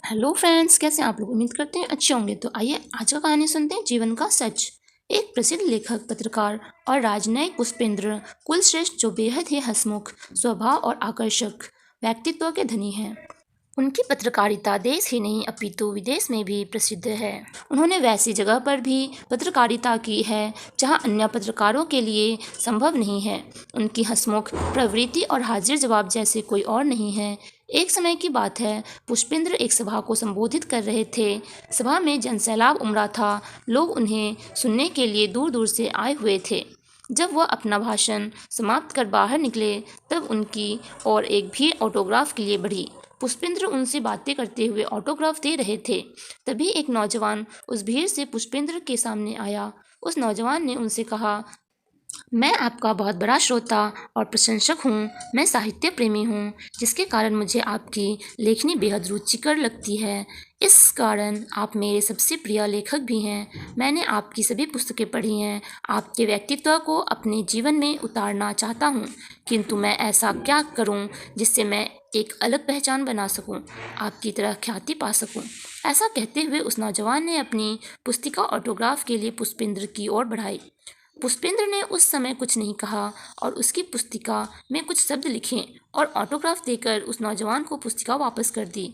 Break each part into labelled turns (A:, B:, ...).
A: Hello friends, कैसे आप लोग? उम्मीद करते हैं अच्छे होंगे। तो आइए आज का कहानी सुनते हैं, जीवन का सच। एक प्रसिद्ध लेखक, पत्रकार और राजनयिक पुष्पेंद्र कुलश्रेष्ठ, जो बेहद ही हंसमुख स्वभाव और आकर्षक व्यक्तित्व के धनी हैं। उनकी पत्रकारिता देश ही नहीं अपितु विदेश में भी प्रसिद्ध है। उन्होंने वैसी जगह पर भी पत्रकारिता की है जहां अन्य पत्रकारों के लिए संभव नहीं है। उनकी हंसमुख प्रवृत्ति और हाजिर जवाब जैसे कोई और नहीं है। एक समय की बात है, पुष्पेंद्र एक सभा को संबोधित कर रहे थे। सभा में जनसैलाब उमड़ा था। लोग उन्हें सुनने के लिए दूर दूर से आए हुए थे। जब वह अपना भाषण समाप्त कर बाहर निकले, तब उनकी और एक भीड़ ऑटोग्राफ के लिए बढ़ी। पुष्पेंद्र उनसे बातें करते हुए ऑटोग्राफ दे रहे थे। तभी एक नौजवान उस भीड़ से पुष्पेंद्र के सामने आया। उस नौजवान ने उनसे कहा, मैं आपका बहुत बड़ा श्रोता और प्रशंसक हूँ। मैं साहित्य प्रेमी हूँ, जिसके कारण मुझे आपकी लेखनी बेहद रुचिकर लगती है। इस कारण आप मेरे सबसे प्रिय लेखक भी हैं। मैंने आपकी सभी पुस्तकें पढ़ी हैं। आपके व्यक्तित्व को अपने जीवन में उतारना चाहता हूँ, किंतु मैं ऐसा क्या करूँ जिससे मैं एक अलग पहचान बना सकूँ, आपकी तरह ख्याति पा सकूँ। ऐसा कहते हुए उस नौजवान ने अपनी पुस्तिका ऑटोग्राफ के लिए पुष्पेंद्र की ओर बढ़ाई। पुष्पेंद्र ने उस समय कुछ नहीं कहा और उसकी पुस्तिका में कुछ शब्द लिखे और ऑटोग्राफ देकर उस नौजवान को पुस्तिका वापस कर दी।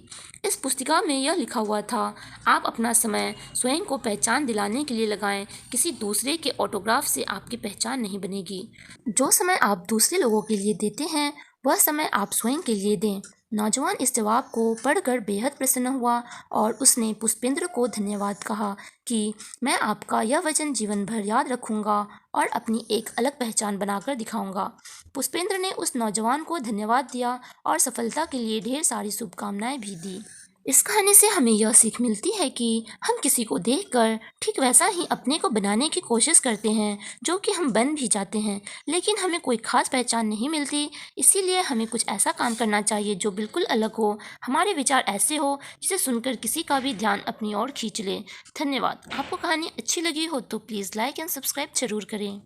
A: इस पुस्तिका में यह लिखा हुआ था, आप अपना समय स्वयं को पहचान दिलाने के लिए लगाएं। किसी दूसरे के ऑटोग्राफ से आपकी पहचान नहीं बनेगी। जो समय आप दूसरे लोगों के लिए देते हैं, वह समय आप स्वयं के लिए दें। नौजवान इस जवाब को पढ़कर बेहद प्रसन्न हुआ और उसने पुष्पेंद्र को धन्यवाद कहा कि मैं आपका यह वचन जीवन भर याद रखूंगा और अपनी एक अलग पहचान बनाकर दिखाऊंगा। पुष्पेंद्र ने उस नौजवान को धन्यवाद दिया और सफलता के लिए ढेर सारी शुभकामनाएं भी दी। इस कहानी से हमें यह सीख मिलती है कि हम किसी को देखकर ठीक वैसा ही अपने को बनाने की कोशिश करते हैं जो कि हम बन भी जाते हैं, लेकिन हमें कोई खास पहचान नहीं मिलती। इसीलिए हमें कुछ ऐसा काम करना चाहिए जो बिल्कुल अलग हो, हमारे विचार ऐसे हो जिसे सुनकर किसी का भी ध्यान अपनी ओर खींच ले। धन्यवाद। आपको कहानी अच्छी लगी हो तो प्लीज़ लाइक एंड सब्सक्राइब जरूर करें।